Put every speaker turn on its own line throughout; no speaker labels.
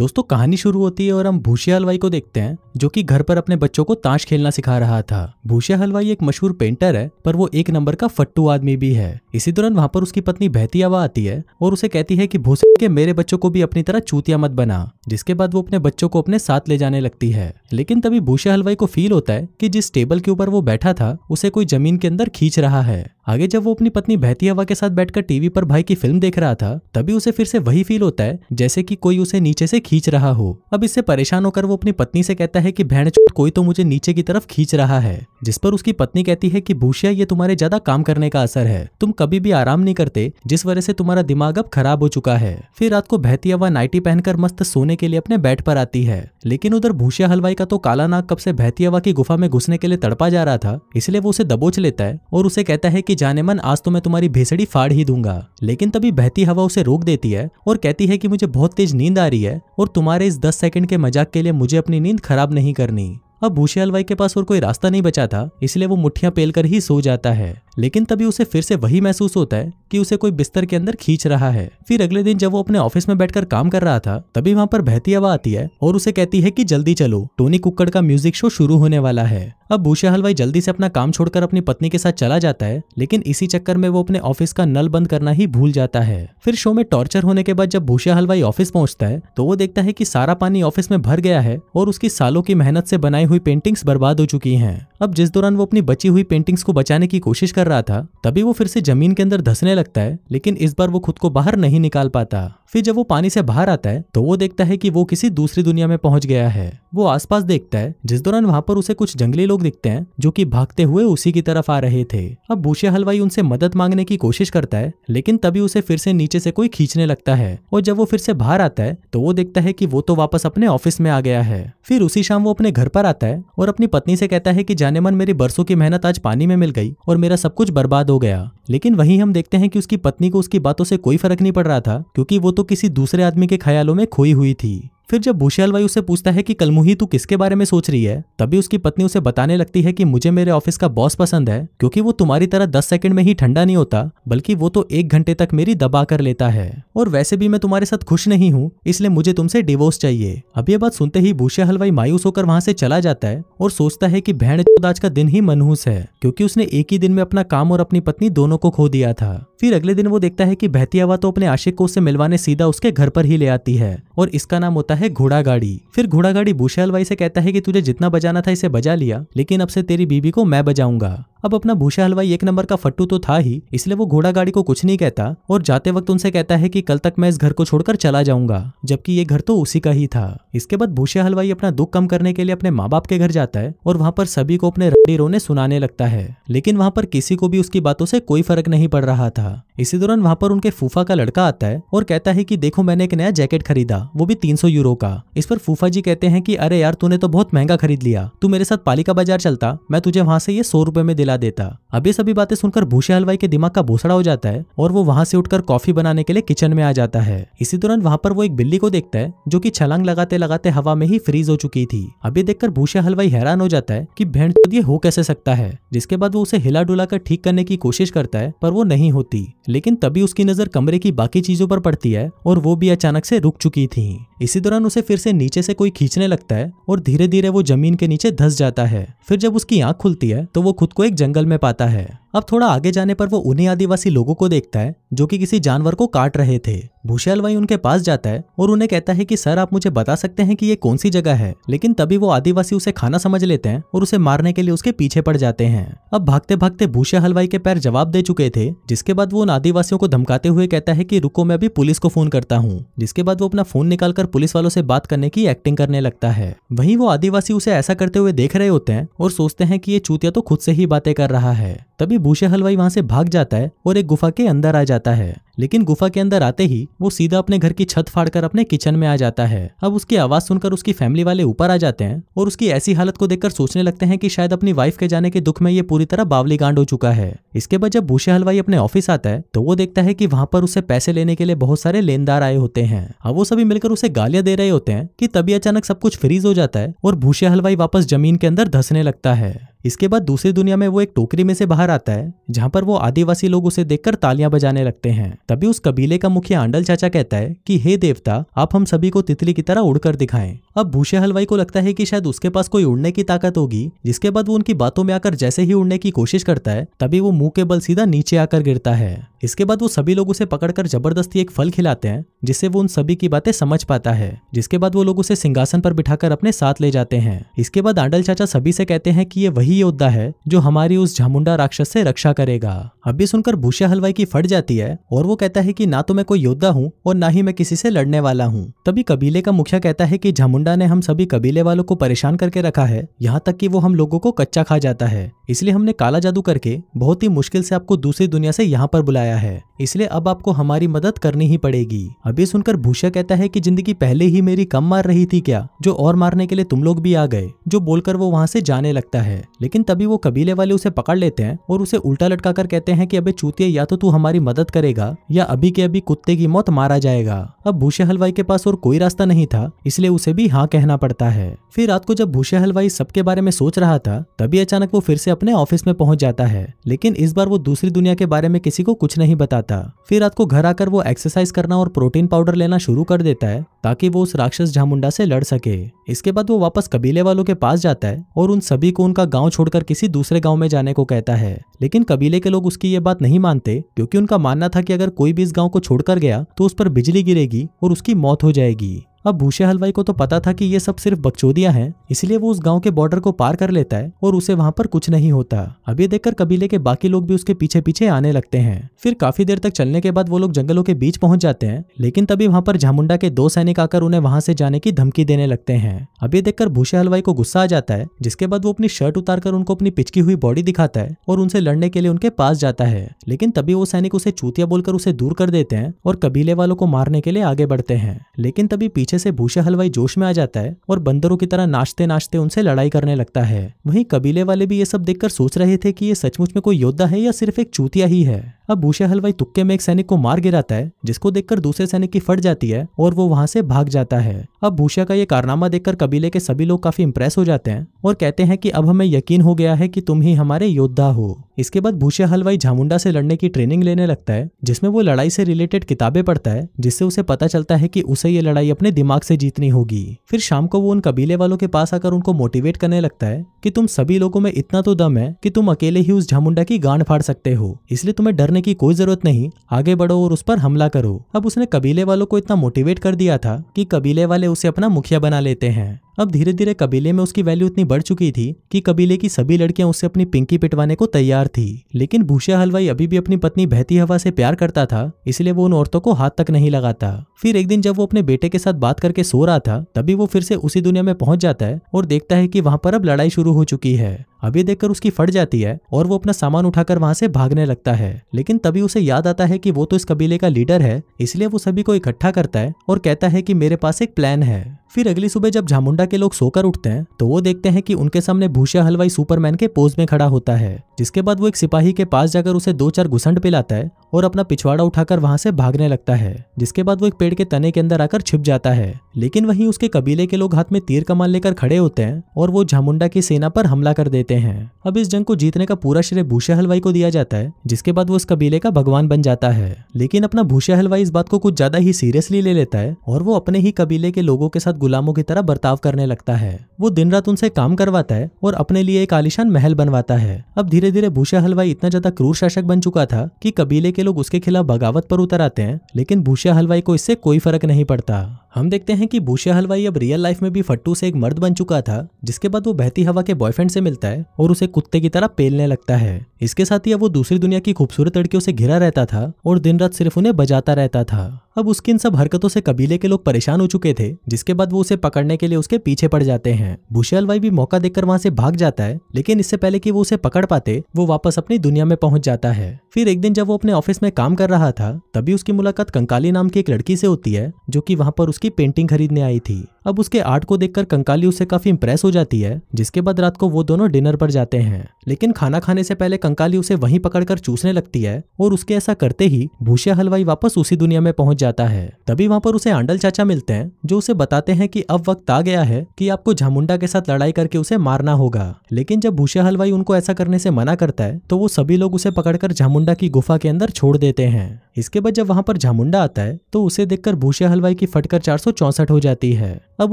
दोस्तों कहानी शुरू होती है और हम भूसिया हलवाई को देखते हैं जो कि घर पर अपने बच्चों को ताश खेलना सिखा रहा था। भूसिया हलवाई एक मशहूर पेंटर है पर वो एक नंबर का फट्टू आदमी भी है। इसी दौरान वहाँ पर उसकी पत्नी बहती हवा आती है और उसे कहती है कि भूसिया के मेरे बच्चों को भी अपनी तरह चूतिया मत बना, जिसके बाद वो अपने बच्चों को अपने साथ ले जाने लगती है। लेकिन तभी भूसिया हलवाई को फील होता है कि जिस टेबल के ऊपर वो बैठा था उसे कोई जमीन के अंदर खींच रहा है। आगे जब वो अपनी पत्नी बहती हवा के साथ बैठकर टीवी पर भाई की फिल्म देख रहा था तभी उसे फिर से वही फील होता है जैसे कि कोई उसे नीचे से खींच रहा हो। अब इससे परेशान होकर वो अपनी पत्नी से कहता है कि बहनचोद कोई तो मुझे नीचे की तरफ खींच रहा है, जिस पर उसकी पत्नी कहती है कि भूसिया ये तुम्हारे ज्यादा काम करने का असर है, तुम कभी भी आराम नहीं करते जिस वजह से तुम्हारा दिमाग अब खराब हो चुका है। फिर रात को बहती हवा नाइटी पहनकर मस्त सोने के लिए अपने बेड पर आती है। लेकिन उधर भूसिया हलवाई का तो काला नाग कब से बहती हवा की गुफा में घुसने के लिए तड़पा जा रहा था, इसलिए वो उसे दबोच लेता है और उसे कहता है कि जाने मन आज तो मैं तुम्हारी भेसड़ी फाड़ ही दूंगा। लेकिन तभी बहती हवा उसे रोक देती है और कहती है कि मुझे बहुत तेज नींद आ रही है और तुम्हारे इस 10 सेकंड के मजाक के लिए मुझे अपनी नींद खराब नहीं करनी। अब भूसिया हलवाई के पास और कोई रास्ता नहीं बचा था, इसलिए वो मुट्ठियां पेलकर ही सो जाता है। लेकिन तभी उसे फिर से वही महसूस होता है कि उसे कोई बिस्तर के अंदर खींच रहा है। फिर अगले दिन जब वो अपने ऑफिस में बैठकर काम कर रहा था तभी वहां पर बहती हवा आती है और उसे कहती है कि जल्दी चलो, टोनी कुक्कड़ का म्यूजिक शो शुरू होने वाला है। अब भूसिया हलवाई जल्दी से अपना काम छोड़कर अपनी पत्नी के साथ चला जाता है, लेकिन इसी चक्कर में वो अपने ऑफिस का नल बंद करना ही भूल जाता है। फिर शो में टॉर्चर होने के बाद जब भूसिया हलवाई ऑफिस पहुंचता है तो वो देखता है कि सारा पानी ऑफिस में भर गया है और उसकी सालों की मेहनत से बनाई हुई पेंटिंग्स बर्बाद हो चुकी हैं। अब जिस दौरान वो अपनी बची हुई पेंटिंग्स को बचाने की कोशिश कर रहा था तभी वो फिर से जमीन के अंदर धंसने लगता है, लेकिन इस बार वो खुद को बाहर नहीं निकाल पाता। फिर जब वो पानी से बाहर आता है तो वो देखता है कि वो किसी दूसरी दुनिया में पहुंच गया है। वो आसपास देखता है जिस दौरान वहां पर उसे कुछ जंगली लोग दिखते हैं जो कि भागते हुए उसी की तरफ आ रहे थे। अब भूसिया हलवाई उनसे मदद मांगने की कोशिश करता है, लेकिन तभी उसे फिर से नीचे से कोई खींचने लगता है और जब वो फिर से बाहर आता है तो वो देखता है कि वो तो वापस अपने ऑफिस में आ गया है। फिर उसी शाम वो अपने घर पर आता है और अपनी पत्नी से कहता है कि जाने मन मेरी बरसों की मेहनत आज पानी में मिल गई और मेरा सब कुछ बर्बाद हो गया। लेकिन वहीं हम देखते हैं कि उसकी पत्नी को उसकी बातों से कोई फर्क नहीं पड़ रहा था, क्योंकि वो तो किसी दूसरे आदमी के ख्यालों में खोई हुई थी। फिर जब भूसिया हलवाई उससे पूछता है कि कलमुही तू किसके बारे में सोच रही है, तभी उसकी पत्नी उसे बताने लगती है कि मुझे मेरे ऑफिस का बॉस पसंद है, क्योंकि वो तुम्हारी तरह 10 सेकंड में ही ठंडा नहीं होता, बल्कि वो तो 1 घंटे तक मेरी दबा कर लेता है। और वैसे भी मैं तुम्हारे साथ खुश नहीं हूँ, इसलिए मुझे तुमसे डिवोर्स चाहिए। अब ये बात सुनते ही भूसिया हलवाई मायूस होकर वहां से चला जाता है और सोचता है कि बहनचोद आज का दिन ही मनहूस है, क्योंकि उसने एक ही दिन में अपना काम और अपनी पत्नी दोनों को खो दिया था। फिर अगले दिन वो देखता है कि बहती हवा तो अपने आशिक को उससे मिलवाने सीधा उसके घर पर ही ले आती है और इसका नाम होता है घोड़ा गाड़ी। फिर घोड़ा गाड़ी भूसिया हलवाई से कहता है कि तुझे जितना बजाना था इसे बजा लिया, लेकिन अब से तेरी बीबी को मैं बजाऊंगा। अब अपना भूसिया हलवाई एक नंबर का फट्टू तो था ही, इसलिए वो घोड़ा गाड़ी को कुछ नहीं कहता और जाते वक्त उनसे कहता है कि कल तक मैं इस घर को छोड़कर चला जाऊंगा, जबकि ये घर तो उसी का ही था। इसके बाद भूसिया हलवाई अपना दुख कम करने के लिए अपने माँ बाप के घर जाता है और वहाँ पर सभी को अपने रंडी रोने सुनाने लगता है, लेकिन वहाँ पर किसी को भी उसकी बातों से कोई फर्क नहीं पड़ रहा था। इसी दौरान वहाँ पर उनके फूफा का लड़का आता है और कहता है कि देखो मैंने एक नया जैकेट खरीदा, वो भी 300 यूरो का। इस पर फूफा जी कहते हैं कि अरे यार तूने तो बहुत महंगा खरीद लिया, तू मेरे साथ पालिका बाजार चलता, मैं तुझे वहां से ये 100 रुपए में दिला देता। अब ये सभी बातें सुनकर भूसिया हलवाई के दिमाग का भोसड़ा हो जाता है और वो वहां से उठकर कॉफी बनाने के लिए किचन में आ जाता है। इसी दौरान वहां पर वो एक बिल्ली को देखता है जो कि छलांग लगाते लगाते हवा में ही फ्रीज हो चुकी थी। अब ये देखकर भूसिया हलवाई हैरान हो जाता है कि भेड़चोद ये हो कैसे सकता है। जिसके बाद वो उसे हिला डुला कर ठीक करने की कोशिश करता है पर वो नहीं होती। लेकिन तभी उसकी नजर कमरे की बाकी चीजों पर पड़ती है और वो भी अचानक से रुक चुकी थी। इसी दौरान उसे फिर से नीचे से कोई खींचने लगता है और धीरे धीरे वो जमीन के नीचे धंस जाता है। फिर जब उसकी आंख खुलती है तो वो खुद को एक जंगल में पाता है। अब थोड़ा आगे जाने पर वो उन्हीं आदिवासी लोगों को देखता है जो कि किसी जानवर को काट रहे थे। भूसिया हलवाई उनके पास जाता है और उन्हें कहता है कि सर आप मुझे बता सकते हैं कि ये कौन सी जगह है, लेकिन तभी वो आदिवासी उसे खाना समझ लेते हैं और उसे मारने के लिए उसके पीछे पड़ जाते हैं। अब भागते भागते भूसिया हलवाई के पैर जवाब दे चुके थे, जिसके बाद वो उन आदिवासियों को धमकाते हुए कहता है कि रुको मैं अभी पुलिस को फोन करता हूँ। जिसके बाद वो अपना फोन निकालकर पुलिस वालों से बात करने की एक्टिंग करने लगता है। वहीं वो आदिवासी उसे ऐसा करते हुए देख रहे होते हैं और सोचते हैं कि ये चूतिया तो खुद से ही बातें कर रहा है। तभी भूसिया हलवाई वहां से भाग जाता है और एक गुफा के अंदर आ जाता है। लेकिन गुफा के अंदर आते ही वो सीधा अपने घर की छत फाड़कर अपने किचन में आ जाता है। अब उसकी आवाज सुनकर उसकी फैमिली वाले ऊपर आ जाते हैं और उसकी ऐसी हालत को देखकर सोचने लगते हैं कि शायद अपनी वाइफ के जाने के दुख में ये पूरी तरह बावली गांड हो चुका है। इसके बाद जब भूसिया हलवाई अपने ऑफिस आता है तो वो देखता है कि वहां पर उससे पैसे लेने के लिए बहुत सारे लेनदार आए होते हैं। अब वो सभी मिलकर उसे गालियां दे रहे होते हैं कि तभी अचानक सब कुछ फ्रीज हो जाता है और भूसिया हलवाई वापस जमीन के अंदर धंसने लगता है। इसके बाद दूसरी दुनिया में वो एक टोकरी में से बाहर आता है जहाँ पर वो आदिवासी लोग उसे देखकर तालियां बजाने लगते हैं। तभी उस कबीले का मुखिया आंडल चाचा कहता है कि हे देवता, आप हम सभी को तितली की तरह उड़कर दिखाएं। अब भूसे हलवाई को लगता है कि शायद उसके पास कोई उड़ने की ताकत होगी, जिसके बाद वो उनकी बातों में आकर जैसे ही उड़ने की कोशिश करता है तभी वो मुंह के बल सीधा नीचे आकर गिरता है। इसके बाद वो सभी लोग उसे पकड़कर जबरदस्ती एक फल खिलाते हैं, जिससे वो उन सभी की बातें समझ पाता है। जिसके बाद वो लोग उसे सिंहासन पर बिठाकर अपने साथ ले जाते हैं। इसके बाद आंडल चाचा सभी से कहते हैं कि ये वही योद्धा है जो हमारी उस झामुंडा राक्षस से रक्षा करेगा। अब भी सुनकर भूसे हलवाई की फट जाती है और वो कहता है कि ना तो मैं कोई योद्धा हूँ और ना ही मैं किसी से लड़ने वाला हूँ। तभी कबीले का मुखिया कहता है कि झामुंडा ने हम सभी कबीले वालों को परेशान करके रखा है, यहाँ तक कि वो हम लोगों को कच्चा खा जाता है। इसलिए हमने काला जादू करके बहुत ही मुश्किल से आपको दूसरी दुनिया से यहाँ पर बुलाया है, इसलिए अब आपको हमारी मदद करनी ही पड़ेगी। अभी सुनकर भूषा कहता है कि जिंदगी पहले ही मेरी कम मार रही थी क्या, जो और मारने के लिए तुम लोग भी आ गए, जो बोलकर वो वहां से जाने लगता है। लेकिन तभी वो कबीले वाले उसे पकड़ लेते हैं और उसे उल्टा लटका कर कहते हैं कि अबे चूतिया, या तो तू हमारी मदद करेगा या अभी के अभी कुत्ते की मौत मारा जाएगा। अब भूसे हलवाई के पास और कोई रास्ता नहीं था, इसलिए उसे भी हाँ कहना पड़ता है। फिर रात को जब भूसे हलवाई सबके बारे में सोच रहा था तभी अचानक वो फिर से अपने ऑफिस में पहुंच जाता है, लेकिन इस बार वो दूसरी दुनिया के बारे में किसी को कुछ नहीं बताता। फिर रात को घर आकर वो एक्सरसाइज करना और प्रोटीन पाउडर लेना शुरू कर देता है ताकि वो उस राक्षस झामुंडा से लड़ सके। इसके बाद वो वापस कबीले वालों के पास जाता है और उन सभी को उनका गांव छोड़कर किसी दूसरे गांव में जाने को कहता है। लेकिन कबीले के लोग उसकी ये बात नहीं मानते, क्योंकि उनका मानना था कि अगर कोई भी इस गांव को छोड़कर गया तो उस पर बिजली गिरेगी और उसकी मौत हो जाएगी। अब भूसे हलवाई को तो पता था कि ये सब सिर्फ बकचोदियां हैं, इसलिए वो उस गांव के बॉर्डर को पार कर लेता है और उसे वहां पर कुछ नहीं होता। अब ये देखकर कबीले के बाकी लोग भी उसके पीछे पीछे आने लगते हैं। फिर काफी देर तक चलने के बाद वो लोग जंगलों के बीच पहुंच जाते हैं, लेकिन तभी वहां पर झामुंडा के 2 सैनिक आकर उन्हें वहां से जाने की धमकी देने लगते हैं। अब ये देखकर भूसे हलवाई को गुस्सा आ जाता है, जिसके बाद वो अपनी शर्ट उतारकर उनको अपनी पिचकी हुई बॉडी दिखाता है और उनसे लड़ने के लिए उनके पास जाता है। लेकिन तभी वो सैनिक उसे चूतिया बोलकर उसे दूर कर देते हैं और कबीले वालों को मारने के लिए आगे बढ़ते हैं। लेकिन तभी पीछे से भूसे हलवाई जोश में आ जाता है और बंदरों की तरह नाचते नाचते उनसे लड़ाई करने लगता है। वहीं कबीले वाले भी ये सब देखकर सोच रहे थे कि ये सचमुच में कोई योद्धा है या सिर्फ एक चूतिया ही है। अब भूसे हलवाई तुक्के में एक सैनिक को मार गिराता है, जिसको देखकर दूसरे सैनिक की फट जाती है और वो वहां से भाग जाता है। अब भूसा का ये कारनामा देखकर कबीले के सभी लोग काफी इंप्रेस हो जाते हैं और कहते हैं कि अब हमें यकीन हो गया है कि तुम ही हमारे योद्धा हो। इसके बाद भूसे हलवाई झामुंडा से लड़ने की ट्रेनिंग लेने लगता है, जिसमें वो लड़ाई से रिलेटेड किताबें पढ़ता है, जिससे उसे पता चलता है कि उसे ये लड़ाई अपने दिमाग से जीतनी होगी। फिर शाम को वो उन कबीले वालों के पास आकर उनको मोटिवेट करने लगता है कि तुम सभी लोगों में इतना तो दम है कि तुम अकेले ही उस झामुंडा की गांड फाड़ सकते हो, इसलिए तुम्हें डरने की कोई जरूरत नहीं, आगे बढ़ो और उस पर हमला करो। अब उसने कबीले वालों को इतना मोटिवेट कर दिया था कि कबीले वाले उसे अपना मुखिया बना लेते हैं। अब धीरे धीरे कबीले में उसकी वैल्यू इतनी बढ़ चुकी थी कि कबीले की सभी लड़कियां उससे अपनी पिंकी पिटवाने को तैयार थी। लेकिन भूसा हलवाई अभी भी अपनी पत्नी बहती हवा से प्यार करता था, इसलिए वो उन औरतों को हाथ तक नहीं लगाता। फिर एक दिन जब वो अपने बेटे के साथ बात करके सो रहा था, तभी वो फिर से उसी दुनिया में पहुंच जाता है और देखता है कि वहां पर अब लड़ाई शुरू हो चुकी है। अब ये देखकर उसकी फट जाती है और वो अपना सामान उठाकर वहां से भागने लगता है। लेकिन तभी उसे याद आता है कि वो तो इस कबीले का लीडर है, इसलिए वो सभी को इकट्ठा करता है और कहता है कि मेरे पास एक प्लान है। फिर अगली सुबह जब झामुंडा के लोग सोकर उठते हैं तो वो देखते हैं कि उनके सामने भूसा हलवाई सुपरमैन के पोज में खड़ा होता है। जिसके बाद वो एक सिपाही के पास जाकर उसे 2-4 घुसंड पिलाता है और अपना पिछवाड़ा उठाकर वहां से भागने लगता है। जिसके बाद वो एक पेड़ के तने के अंदर आकर छिप जाता है। लेकिन वहीं उसके कबीले के लोग हाथ में तीर कमान लेकर खड़े होते हैं और वो झामुंडा की सेना पर हमला कर देते हैं। अब इस जंग को जीतने का पूरा श्रेय भूसा हलवाई को दिया जाता है, जिसके बाद वो उस कबीले का भगवान बन जाता है। लेकिन अपना भूसा हलवाई इस बात को कुछ ज्यादा ही सीरियसली ले लेता है और वो अपने ही कबीले के लोगों के साथ गुलामों की तरह बर्ताव करने लगता है। वो दिन रात उनसे काम करवाता है और अपने लिए एक आलीशान महल बनवाता है। अब धीरे धीरे भूसा हलवाई इतना ज्यादा क्रूर शासक बन चुका था कि कबीले के लोग उसके खिलाफ बगावत पर उतर आते हैं, लेकिन भूसा हलवाई को इससे कोई फर्क नहीं पड़ता। हम देखते हैं कि भूसा हलवाई अब रियल लाइफ में भी फट्टू से एक मर्द बन चुका था, जिसके बाद वो बहती हवा के बॉयफ्रेंड से मिलता है और उसे कुत्ते की तरह पेलने लगता है। इसके साथ ही अब वो दूसरी दुनिया की खूबसूरत लड़कियों से घिरा रहता था और दिन रात सिर्फ उन्हें बजाता रहता था। अब उसकी इन सब हरकतों से कबीले के लोग परेशान हो चुके थे, जिसके बाद वो उसे पकड़ने के लिए उसके पीछे पड़ जाते हैं। भूसा हलवाई भी मौका देखकर वहां से भाग जाता है, लेकिन इससे पहले कि वो उसे पकड़ पाते वो वापस अपनी दुनिया में पहुंच जाता है। फिर एक दिन जब वो अपने ऑफिस में काम कर रहा था, तभी उसकी मुलाकात कंकाली नाम की एक लड़की से होती है, जो कि वहां पर उसकी पेंटिंग खरीदने आई थी। अब उसके आर्ट को देखकर कंकाली उससे काफी इंप्रेस हो जाती है, जिसके बाद रात को वो दोनों डिनर पर जाते हैं। लेकिन खाना खाने से पहले कंकाली उसे वहीं पकड़कर चूसने लगती है और उसके ऐसा करते ही भूसिया हलवाई वापस उसी दुनिया में पहुंच जाता है। तभी वहां पर उसे आंडल चाचा मिलते हैं, जो उसे बताते हैं कि अब वक्त आ गया है कि आपको झामुंडा के साथ लड़ाई करके उसे मारना होगा। लेकिन जब भूसिया हलवाई उनको ऐसा करने से मना करता है तो वो सभी लोग उसे पकड़कर झामुंडा की गुफा के अंदर छोड़ देते हैं। इसके बाद जब वहां पर झामुंडा आता है तो उसे देखकर भूसिया हलवाई की फटकर 464 हो जाती है। अब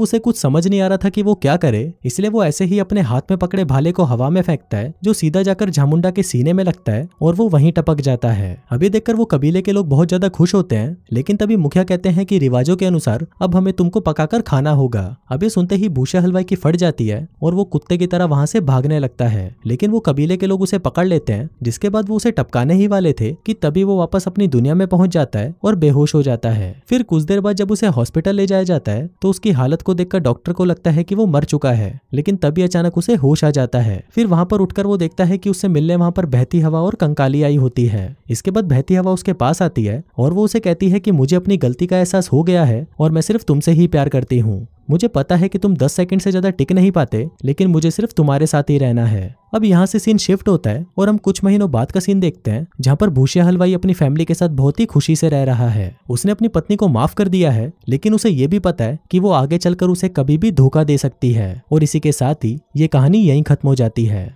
उसे कुछ समझ नहीं आ रहा था कि वो क्या करे, इसलिए वो ऐसे ही अपने हाथ में पकड़े भाले को हवा में फेंकता है, जो सीधा जाकर झामुंडा के सीने में लगता है और वो वहीं टपक जाता है। अभी देखकर वो कबीले के लोग बहुत ज्यादा खुश होते हैं, लेकिन तभी मुखिया कहते हैं कि रिवाजों के अनुसार अब हमें तुमको पकाकर खाना होगा। अब ये सुनते ही भूसिया हलवाई की फट जाती है और वो कुत्ते की तरह वहां से भागने लगता है। लेकिन वो कबीले के लोग उसे पकड़ लेते हैं, जिसके बाद वो उसे टपकाने ही वाले थे कि तभी वो वापस अपनी दुनिया में पहुंच जाता है और बेहोश हो जाता है। फिर कुछ देर बाद जब उसे हॉस्पिटल ले जाया जाता है तो उसकी हालत को देखकर डॉक्टर को लगता है कि वो मर चुका है, लेकिन तभी अचानक उसे होश आ जाता है। फिर वहां पर उठकर वो देखता है कि उससे मिलने वहां पर बहती हवा और कंकाली आई होती है। इसके बाद बहती हवा उसके पास आती है और वो उसे कहती है कि मुझे अपनी गलती का एहसास हो गया है और मैं सिर्फ तुमसे ही प्यार करती हूँ। मुझे पता है कि तुम 10 सेकंड से ज्यादा टिक नहीं पाते, लेकिन मुझे सिर्फ तुम्हारे साथ ही रहना है। अब यहाँ से सीन शिफ्ट होता है और हम कुछ महीनों बाद का सीन देखते हैं, जहाँ पर भूसिया हलवाई अपनी फैमिली के साथ बहुत ही खुशी से रह रहा है। उसने अपनी पत्नी को माफ कर दिया है, लेकिन उसे ये भी पता है कि वो आगे चलकर उसे कभी भी धोखा दे सकती है। और इसी के साथ ही ये कहानी यहीं खत्म हो जाती है।